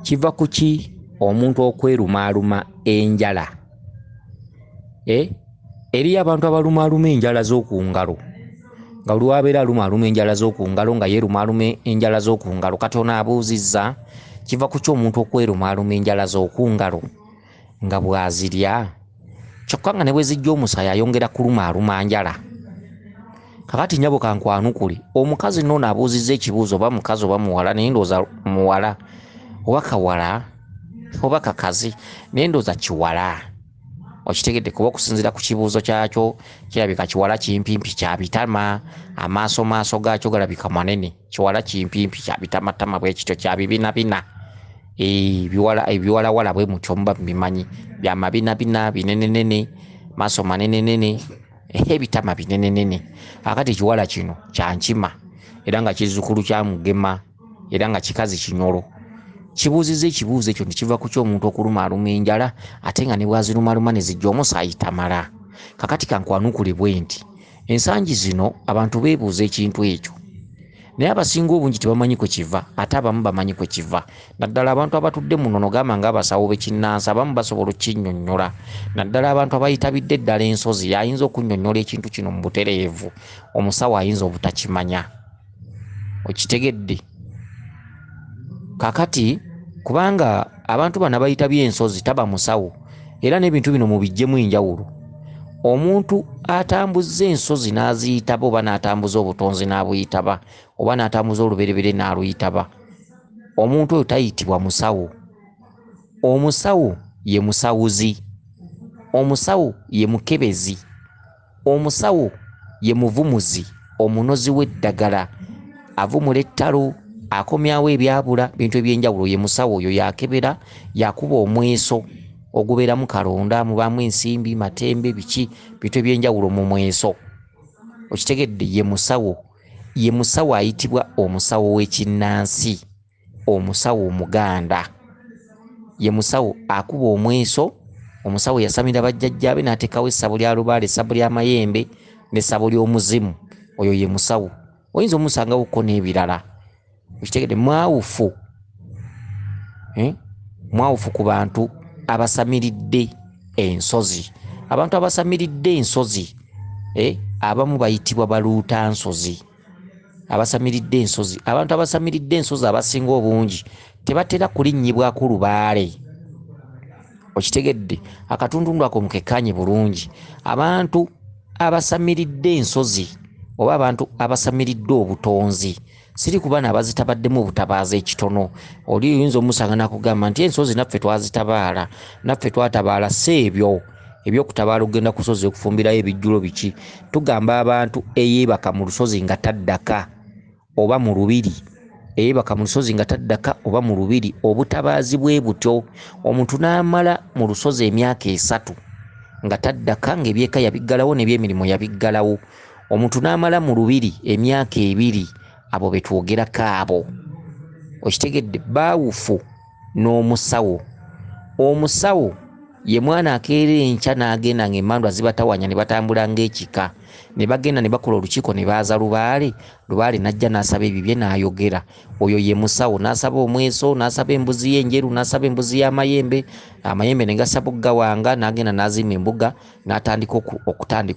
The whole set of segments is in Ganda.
kiva kuki omuntu okwerumaaluma enjala eriyo abantu abalumaaluma enjala z'okungalo nga buli wabeera alumaaluma enjala z'okungalo nga yerumaaluma enjala z'okungalo. Kati ono abuuzizza kiva kuki omuntu okwerumaaluma enjala z'okungalo nga bwazirya kyokka nga ne bwe zijja omusaayi ayongera kulumaaluma njala. Kakati nyabo kankwanukule omukazi nno abuuzizza ekibuuzo oba mukazi oba muwala naye ndooza muwala oba kawala oba kakazi naye ndooza kiwala. Okitegedde kuba okusinziira ku kibuuzo kyakyo kirabika kiwala kimpimpi kya bitama, amaaso gaakyo galabika manene. Kiwala kimpimpi kya bitamatama bwe kityo kya bibinabina. Ebiwalawala bwe mutyo muba bimanyi bya mabinabina binenenene, maaso manenenene, ebitama binenenene. Akati ekiwala kino kya nkima era nga kizzukulu kya Mugema era nga kikazi kinyolo. Kibuuzizza ekibuuzo ekyo nti kiva ku ky'omuntu okulumaaluma enjala ate nga ne bwazirumaaluma ne zijja omusaayi tamala. Kakati kankwanukule bwe nti ensangi zino abantu beebuuza ekintu ekyo naye abasinga obungi tebamanyi kwe kiva ate abamu bamanyi kwe kiva. Naddala abantu abatudde muno nogamba ng'abasawo b'ekinnansi abamu basobola okukinnyonnyola. Naddala abantu abayitabidde eddala ensozi ayinza okunnyonnyola ekintu kino mu butereevu, omusawo ayinza obutakimanya. Okitegedde? Kakati kubanga abantu bano abayitabye ensozi taba musawo era n'ebintu bino mubijjemu enjawulo. Omuntu atambuzza ensozi n'aziyitaba oba n'atambuza obutonzi n'abuyitaba oba n'atambuza oluberebere n'aluyitaba, omuntu oyo tayitibwa musawo. Omusawo ye musawuzi, omusawo ye mukebezi, omusawo ye muvumuzi, omunozi w'eddagala, avumula ettalo, akomyawo ebyabula, bintu ebyenjawulo. Ye musawo oyo yakebera, yakuba omweso ogubeeramu kalonda, mubaamu ensimbi, matembe, biki bintu ebyenjawulo mu mweso. Okitegedde? Ye musawo. Ye musawo ayitibwa omusawo w'ekinnansi, omusawo Omuganda. Ye musawo akuba omweso. Omusawo yasamira bajjajjaabe n'ateekawo essabo lya lubaale, essabo lya mayembe n'essabo ly'omuzimu. Oyo ye musawo. Oyinza omusangawo ko n'ebirala. Okitegedde? Mwawufu. Mwawufu ku bantu abasamiridde ensozi. Abantu abasamiridde ensozi abamu bayitibwa baluutansozi. Abasamiridde ensozi, abantu abasamiridde ensozi abasinga obungi tebatera kulinnyibwako lubaale. Okitegedde? Akatundu ako mukekkaanye bulungi. Abantu abasamiridde ensozi oba abantu abasamiridde obutonzi siri kuba n'abazitabaddemu obutabaazi ekitono. Oli oyinza omusanga n'akugamba nti ensozi naffe twazitabaala, naffe twatabaala si ebyo ebyokutabaala okugenda ku lusozi okufumbirayo ebijjulo biki. Tugamba abantu eyeebaka mu lusozi nga taddaka oba mu lubiri, eyeebaka mu lusozi nga taddaka oba mu lubiri. Obutabaazi bwe butyo, omuntu n'amala mu lusozi emyaka 3 nga taddaka, ng'ebyeka yabiggalawo n'ebyemirimu yabiggalawo. Omuntu n'amala mu lubiri emyaka 2, abo betwogerako abo. Okitegedde? Baawufu n'omusawo. Omusawo ye mwana akeera enkya n'agenda ng'emmandwa zibatawanya ne batambula ng'ekika, ne bagenda ne bakola olukiiko ne baaza lubaale. Lubaale n'ajja n'asaba ebibye n'ayogera. Oyo ye musawo. N'asaba omweso, n'asaba embuzi y'enjeru, n'asaba embuzi y'amayembe, amayembe ne gasaba oggawanga, n'agenda n'azimba embuga n'atandika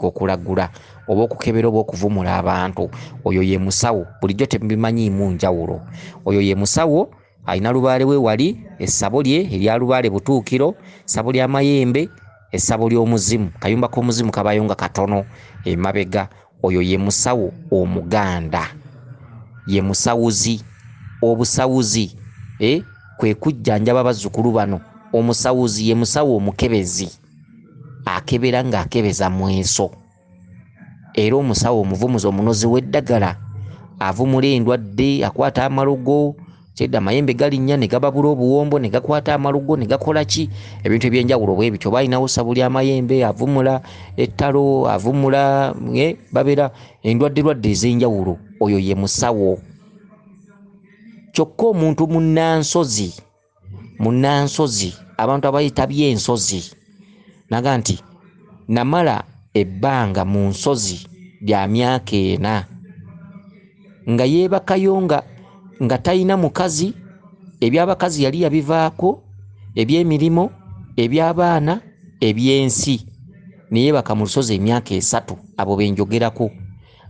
okulagula oba okukebera oba okuvumula abantu. Oyo ye musawo. Bulijjo temubimanyiimu njawulo. Oyo ye musawo. Alina lubaale we wali, essabo lye erya lubaale butuukiro, essabo lya mayembe, essabo ly'omuzimu. Kayumba k'omuzimu kabayo nga katono emabega. Oyo ye musawo Omuganda. Ye musawuzi. Obusawuzi kwe kujjanjaba bazzukulu bano. Omusawuzi ye musawo omukebezi, akebera ng'akebeza mweso. Era omusawo omuvumuzi, omunozi w'eddagala, avumula endwadde, akwata amalogo. Kyedda amayembe galinnya ne gababula obuwombo ne gakwata amalogo ne gakola ki, ebintu ebyenjawulo bwe bityo. Balinawo essabu lya mayembe, avumula ettalo, avumula babeera endwadde ez'enjawulo. Oyo ye musawo. Kyokka omuntu munnansozi, abantu abayitabye ensozi, naga nti namala ebbanga mu nsozi lya myaka 4 nga yeebakayo nga talina mukazi ebyabakazi yali yabivaako, ebyemirimu, ebyabaana, ebyensi, neyebaka mu lusozi emyaka 3. abo benjogerako.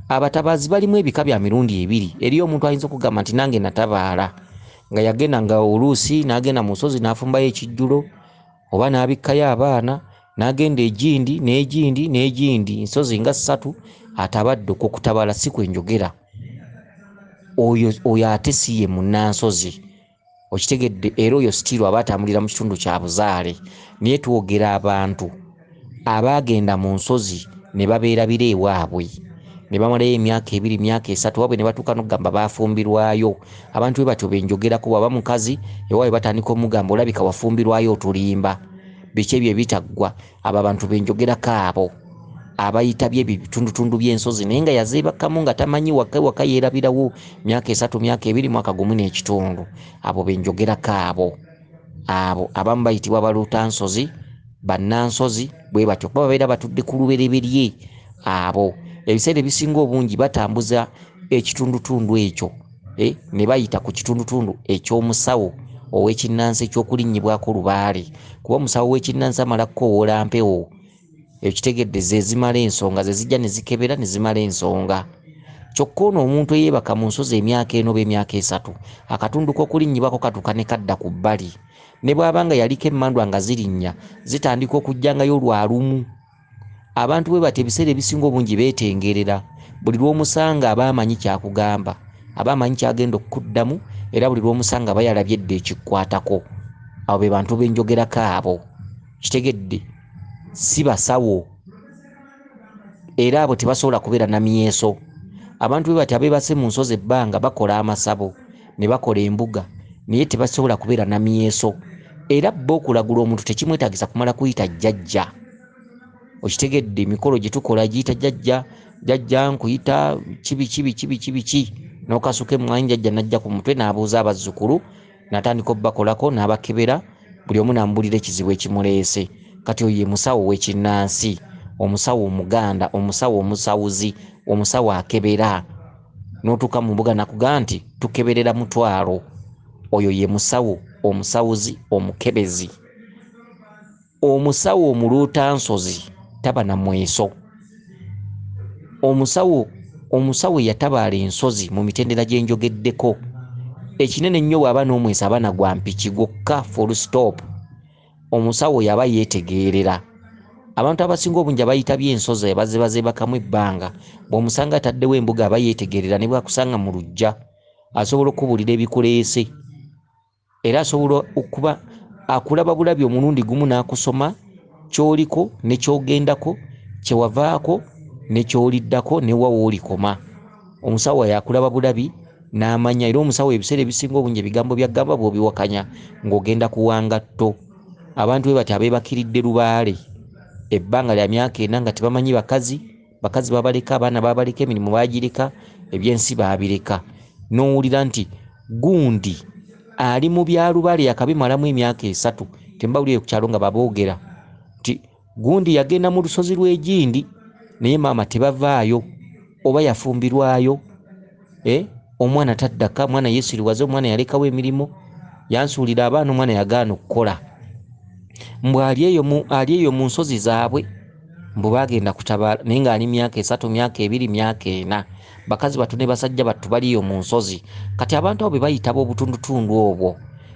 Abatabaazi balimu ebika bya mirundi 2. eriyo omuntu ayinza okugamba nti nange natabaala nga yagenda nga oluusi n'agenda mu lusozi n'afumbayo ekijjulo, oba n'abikkayo abaana n'agenda egindi n'egindi nsozi nga 3 atabadde okukutabaala si kwenjogera. Oyo ate si ye munnansozi. Okitegedde, era oyo sitiirwa aba atambulira mu kitundu kya buzaale. Naye twogera abantu abaagenda mu nsozi ne babeera biro ewaabwe ne bamalayo emyaka 2 emyaka 3 wabwe ne batuuka n'okugamba baafumbirwayo. Abantu bwe batyo benjogerako. Waba mukazi ewaabwe batandika omugamba olabika wafumbirwayo otulimba. Biki ebyo ebitaggwa? Abo abantu benjogerako abo abayitabye ebitundutundu by'ensozi naye nga yazeebakamu nga tamanyi waka yeerabirawo myaka 3 myaka 2 mwaka gumu n'ekitundu. Abo benjogerako abo abamu bayitibwa baluutansozi, bannansozi bwe batyo kuba babeera batudde ku lubereberye. Abo ebiseera ebisinga obungi batambuza ekitundutundu ekyo ne bayita ku kitundutundu eky'omusawo ow'ekinnansi ekyokulinnyibwako lubaale, kuba omusawo w'ekinnansi amala kukowoola mpewo. Ekitegedde ze zimala ensonga, ze zijja ne zikebera ne zimala ensonga. Kyokka ono omuntu eyeebaka mu nsozi emyaka 4 oba emyaka 3 akatundu k'okulinnyibwako katuuka ne kadda ku bbali. Ne bw'abanga yaliko emmandwa nga zirinnya zitandika okujjangayo lwa lumu. Abantu bwe bati ebiseera ebisinga obungi beetengerera. Buli lw'omusanga aba amanyi kyakugamba, aba amanyi kyagenda okuddamu, era buli lw'omusanga aba yalabye edda ekikwatako. Abo be bantu benjogerako abo. Kitegedde, si basawo era abo tebasobola kubeera na myeso. Abantu bwe bati abeebase mu nsozi ebbanga bakola amasabo ne bakola embuga naye tebasobola kubeera na myeso. Era bbo okulagula omuntu tekimwetaagisa kumala kuyita jjajja. Okitegedde, emikolo gye tukola giyita jjajja nkuyita kibi n'okasuka emmwanyi jjajja n'ajja ku mutwe n'abuuza abazzukulu n'atandika obbakolako n'abakebera, buli omu n'amubulira ekizibu ekimuleese. Kati oyo ye musawo w'ekinnansi, omusawo omuganda, omusawo omusawuzi, omusawo akebera. N'otuuka mu mbuga nakugamba nti tukeberera mutwalo. Oyo ye musawo, omusawuzi, omukebezi. Omusawo omuluutansozi taba na mweso. Omusawo yatabaala ensozi mu mitendera gye njogeddeko. Ekinene ennyo bw'aba n'omweso aba nagwa mpiki gwokka, full stop. Omusawo yaba yeetegeerera. Abantu abasinga obungi abayitabye ensozi abazeebakamu ebbanga bw'omusanga ataddewo embuga aba yeetegeerera. Ne bwakusanga mu luggya asobola okubuulira ebikuleese, era asobola okuba akulaba bulabi omulundi gumu n'akusoma ky'oliko ne ky'ogendako, kyewavaako ne ky'oliddako ne wa w'olikoma. Omusawo yakulaba bulabi n'amanya, era omusawo ebiseera ebisinga obungi ebigambo by'agamba bw'obiwakanya ng'ogenda kuwanga tto. Abantu bwe bati abeebakiridde lubaale ebbanga lya myaka 4 nga tebamanyi bakazi babaleka, abaana babaleka, emirimu baagireka, ebyensi baabireka. N'owulira nti gundi ali mu bya lubaale yakabimalamu emyaka 3. Tembawulire ku kyalo nga baboogera nti gundi yagenda mu lusozi lw'egindi naye maama tebavaayo oba yafumbirwayo. Omwana taddaka, omwana yeesiriwaze, omwana yalekawo emirimu, yansuulira abaana, omwana yagaana okukola. Mbw ali eyo mu nsozi zaabwe, mbu bagenda kutabaala naye ng'ali myaka 3 myaka 2 myaka 4. Bakazi batu ne basajja battu baliyo mu nsozi. Kati abantu abo be bayitaba obutundutundu obwo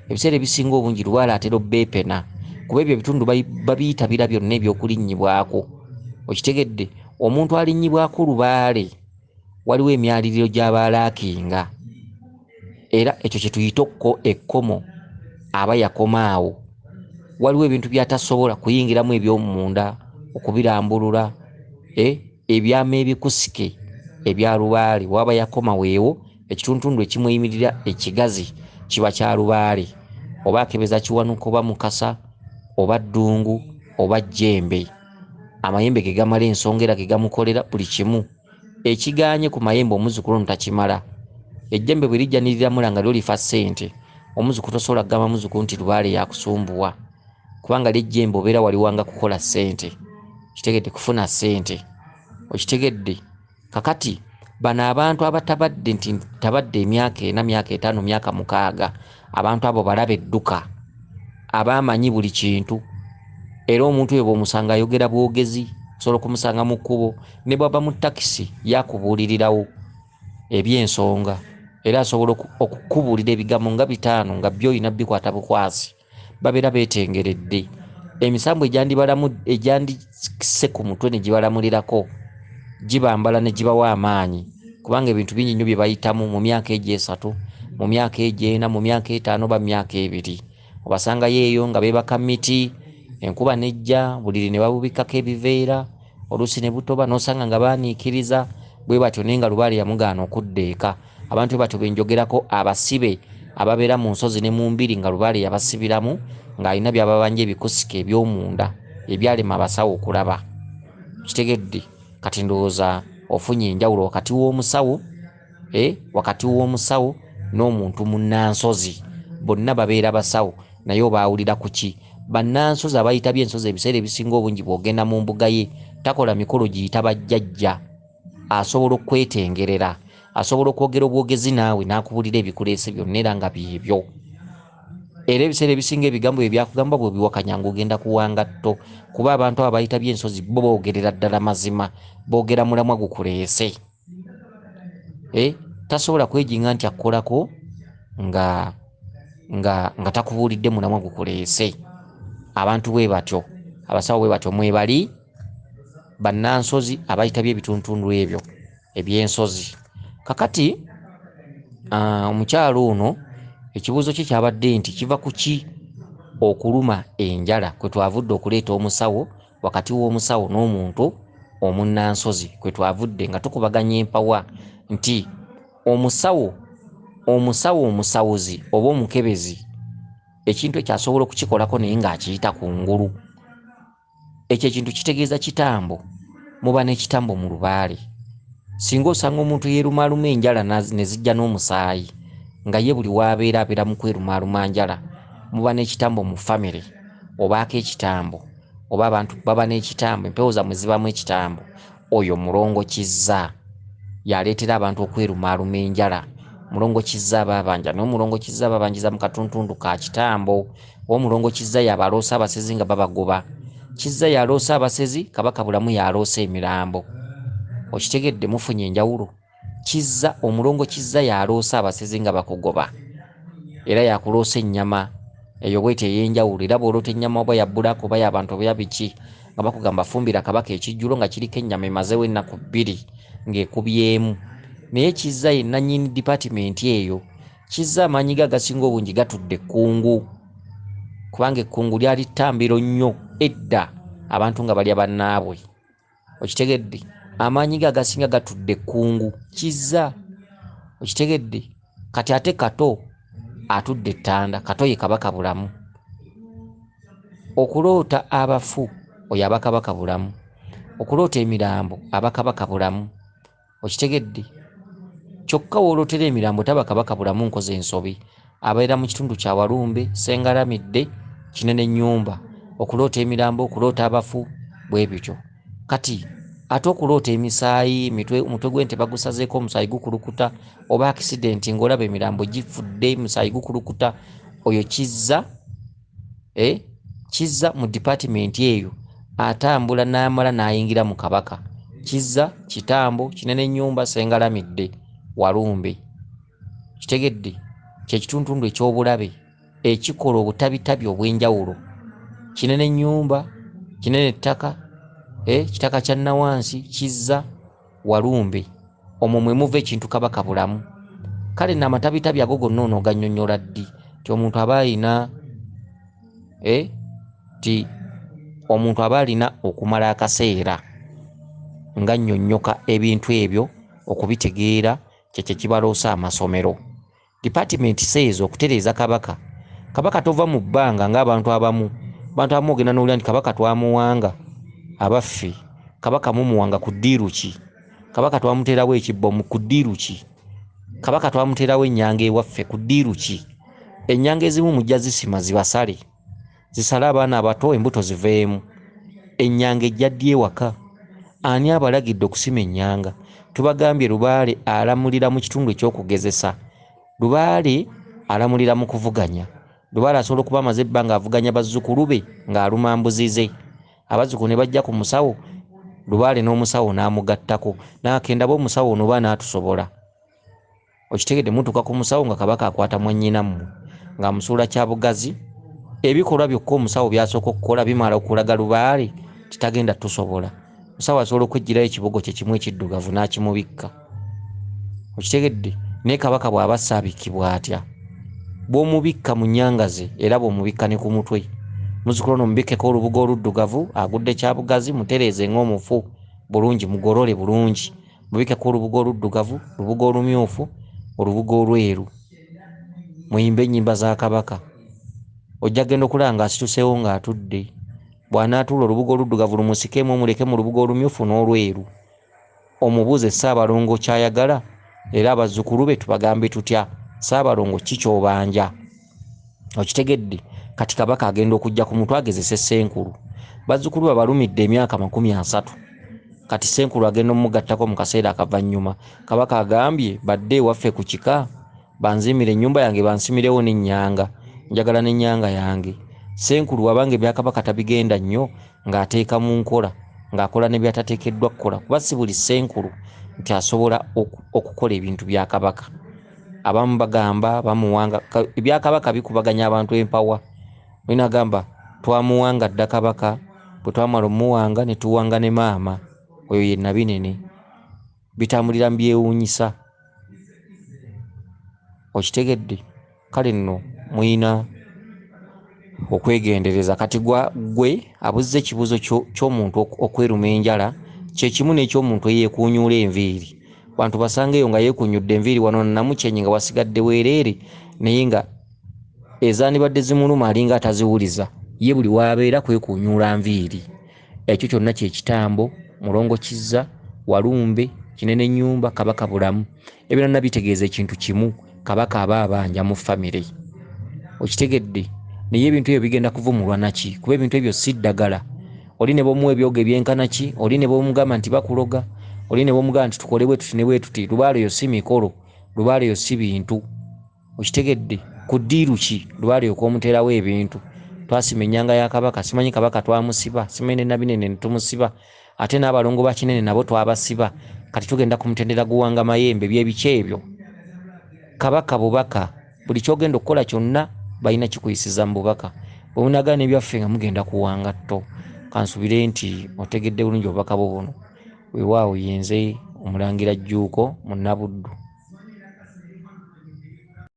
ebiseera ebisinga obungi lubaale atera obbeepena, kuba ebyo ebitundu babiyitabira byonna ebyokulinnyibwako. Okitegedde, omuntu alinnyibwako lubaale waliwo emyaliriro gy'abaalaakinga, era ekyo kye tuyita ekkomo aba yakoma awo. Waliwo ebintu by'atasobola kuyingiramu eby'omunda, okubirambulula, ebyama ebikusike ebya lubaale. Waba yakoma weewo, ekitundutundu ekimweyimirira ekigazi kiba kya lubaale, oba akebeza kiwanuka, oba mukasa, oba ddungu, oba jjembe. Amayembe ge gamala ensonga era ge gamukolera buli kimu. Ekiganye ku mayembe omuzzukulu ntakimala. Ejjembe bwe lijja niriramula nga lyo lifa ssente, omuzzukulu tosobola kugamba muzzukulu nti lubaale yakusumbuwa, kubanga ly'ejjembe obeera waliwanga kukola ssente. Kitegedde, kufuna ssente. Okitegedde, kakati bano abantu abatabadde nti tabadde emyaka 4 myaka 5 myaka 6, abantu abo balabe edduka abamanyi buli kintu era omuntu oyo bw'omusanga ayogera bwogezi osobola okumusanga mu kkubo ne bwaba mu takisi yakubuulirirawo ebyensonga era asobola okukubuulira ebigambo nga 5 nga by'olina bikwata bukwasi babeera beetengeredde emisambo egyandise ku mutwe ne gibalamulirako gibambala ne gibawa amaanyi kubanga ebintu bingi nnyo bye bayitamu mu myaka egyo 3 mu myaka egyo 4 mu myaka 5 ba myaka 2 obasangayo eyo nga beebaka miti enkuba nejja buliri ne babubikako ebiveera oluusi ne butoba n'osanga nga baaniikiriza bwe batyo naye nga Lubaale yamugaana okudda eka abantu bwe batyo benjogerako abasibe ababeera mu nsozi ne mu mbiri nga Lubaale yabasibiramu ng'alina byababanja ebikusika eby'omunda ebyalema abasawo okulaba kitegedde kati ndowooza ofunye enjawulo wakati w'omusawo n'omuntu munnansozi bonna babeera basawo naye obaawulira ku ki bannansozi abayita byensozi ebiseera ebisinga obungi bw'ogenda mu mbuga ye takola mikolo giyita bajjajja asobola okwetengerera asobola okwogera obwogezi naawe n'akubuulira ebikuleese byonna era nga byebyo era ebiseera ebisinga ebigambo bye byakugamba bw'obiwakanya ng'ogenda kuwanga tto kuba abantu abo abayita byensozi bo boogerera ddala mazima boogera mulamwa gukuleese tasobola kwejinga nti akkolako nga takubuulidde mulamwa gukuleese abantu bwe batyo abasawo bwe batyo mwebali bannansozi abayita by'ebituntundu ebyo ebyensozi kakati omukyalo ono ekibuuzo kye kyabadde nti kiva ku ki okuluma enjala kwe twavudde okuleeta omusawo wakati w'omusawo n'omuntu omunnansozi kwe twavudde nga tukubaganya empawa nti omusawo omusawuzi oba omukebezi ekintu ekyasobola okukikolako naye ng'akiyita ku ngulu ekyo ekintu kitegeeza kitambo muba n'ekitambo mu Lubaale singa osanga omuntu yeerumaaluma enjala ne zijja n'omusaayi nga ye buli waabeera abeera mu kwerumaaluma njala muba n'ekitambo mu famire obaako ekitambo oba abantu baba n'ekitambo empewo zammwe zibamu ekitambo oyo mulongo kizza yaleetera abantu okwerumaaluma enjala mulongo kizza ababanja n'omulongo kizza ababanjiza mu katuntundu ka kitambo omulongo kizza yabaloosa abasezi nga babagoba kizza yaloosa abasezi kabaka bulamu yaloosa emirambo okitegedde mufunye enjawulo kizza omulongo kizza yaloosa abasezi nga bakugoba era yakuloosa ennyama eyo bwete ey'enjawulo era bw'oloota ennyama oba yabbulako oba y'abantu oba yabiki nga bakugamba fumbira kabaka ekijjulo nga kiriko ennyama emazewo ennaku 2 ng'ekubyemu naye kizza ye nannyini dipatimenti eyo kizza amaanyi ge agasinga obungi gatudde ekkungu kubanga ekkungu lyali ttambiro nnyo edda abantu nga balya bannaabwe okitegedde amaanyi ge agasinga gatudde ekkungu kizza okitegedde kati ate kato atudde ettanda kato ye kabaka bulamu okuloota abafu oyo abakabaka bulamu okuloota emirambo abakabaka bulamu okitegedde kyokka woolootera emirambo taba kabaka bulamu nkoze ensobi abeera mu kitundu kya Walumbe Sengalamidde Kinene Nnyumba okuloota emirambo okuloota abafu bwe bityo kati ate okuloota emisaayi omutwe gw'ente bagusazeeko omusaayi gukulukuta oba akisidenti ng'olaba emirambo gifudde omusaayi gukulukuta oyo kizza mu dipatimenti eyo atambula n'amala n'ayingira mu kabaka kizza kitambo Kinene Nnyumba Sengalamidde Walumbe kitegedde kyekituntundu eky'obulabe ekikola obutabitabi obw'enjawulo Kinene Nnyumba Kinene ttaka kitaka kya Nawansi kizza Walumbe omwo mwe muva ekintu kabaka bulamu kale n'amatabitabi ago gonna onoogannyonnyola ddi ti omuntu aba alina omuntu aba alina okumala akaseera nga nnyonnyoka ebintu ebyo okubitegeera kyekyo kibaloosa amasomero dipatimenti seezo okutereeza kabaka tova mu bbanga ng'abantu abamu ogenda n'owulira nti kabaka twamuwanga abaffe kabaka mumuwanga ku ddiiru ki kabaka twamuteerawo ekibbo ku ddiiru ki kabaka twamuteerawo ennyanga ewaffe ku ddiiru ki ennyanga ezimu mujja zisima zibasale zisale abaana abato embuto ziveemu ennyanga ejja ddi ewaka ani abalagidde okusima ennyanga tubagambye Lubaale alamulira mu kitundu eky'okugezesa Lubaale alamulira mu kuvuganya. Lubaale asobola okuba amaze ebbanga avuganya bazzukulu be ng'aluma mbuzi ze. Abazzukulu ne bajja ku musawo, Lubaale n'omusawo n'amugattako n'akenda b'omusawo ono oba n'atusobola. Okitegedde mutuuka ku musawo nga Kabaka akwata mwannyinammwe ng'amusuula Kyabugazi. Ebikolwa byokka omusawo byasooka okukola bimala okulaga Lubaale kitagenda tusobola. Musawo asobola okwejjirayo ekibogo kye kimu ekiddugavu n'akimubikka. Okitegedde naye Kabaka bw'aba assaabikibwa atya, bw'omubikka mu nnyanga ze era bw'omubikka ne ku mutwe, muzzukulu ono mubikkeko olubugo oluddugavu, agudde Kyabugazi mutereeze ng'omufu bulungi, mugolole bulungi, mubikkeko olubugo oluddugavu, olubugo olumyufu, olubugo olweru, muyimbe ennyimba za Kabaka. Ojja genda okulaba ng'asituseewo ng'atudde. Bw'anaatuula olubugo oluddugavu lumusikemu omuleke mu lubugo olumyufu n'olweru. Omubuuze Ssaabalongo kyayagala era abazzukulu be tubagambe tutya, Ssaabalongo ki ky'obanja. Okitegedde kati Kabaka agenda okujja ku mutwe agezese Ssenkulu. Bazzukulu be balumidde emyaka 30. Kati Ssenkulu agenda omugattako mu kaseera akavannyuma. Kabaka agambye badde ewaffe ku kika banzimire ennyumba yange bansimirewo n'ennyanga, njagala n'ennyanga yange. Ssenkulu wabanga ebya Kabaka tabigenda nnyo ng'ateeka mu nkola, ng'akola ne byatateekeddwa kukola, kuba si buli Ssenkulu nti asobola okukola ebintu bya Kabaka. Abamu bagamba bamuwanga, ebya Kabaka bikubaganya abantu empawa. Olina agamba twamuwanga dda Kabaka, bwe twamala omuwanga ne tuwanga ne maama, oyo ye Nabinene. Bitambulira mu byewuunyisa. Okitegedde? Kale nno muyina okwegendereza. Kati gwe abuzze ekibuzo ky'omuntu okweruma enjala kye kimu n'eky'omuntu eyeekuunyuula enviiri. Bantu basangeyo nga yeekuunyudde enviiri wano namukyenyi nga wasigadde weereere, naye nga ezaanibadde zimuluma alinga ataziwuliza, ye buli waabeera kwekuunyuula nviiri. Ekyo kyonna kye kitambo, Mulongo Kizza, Walumbe, Kinene Nnyumba, Kabaka bulamu. Ebyo byonna bitegeeza ekintu kimu, Kabaka aba abanja mu famire. Okitegedde? Naye ebintu ebyo bigenda kuvumulwa naki? Kuba ebintu ebyo si ddagala. Oli ne b'omuwa ebyogo ebyenkana ki? Oli ne b'omugamba nti bakuloga, oli ne b'omugamba nti tukole bwe tuti ne bwe tuti. Lubaale yo si mikolo, Lubaale yo si bintu. Okitegedde? Ku ddiiru ki Lubaale okw'omuteerawo ebintu? Twasima ennyanga ya Kabaka, simanyi Kabaka twamusiba, simanyi ne Nabinene ne tumusiba, ate n'abalongo ba Kinene nabo twabasiba. Kati tugenda ku mutendera guwanga mayembe, byebiki ebyo? Kabaka bubaka, buli kyogenda okukola kyonna balina kikuyisiza mu bubaka. Bwe munagana ebyaffe nga mugenda kuwanga tto, kansubire nti otegedde bulungi obubaka bwo buno. Weewaawo yenze Omulangira Jjuuko mu Nnabuddu.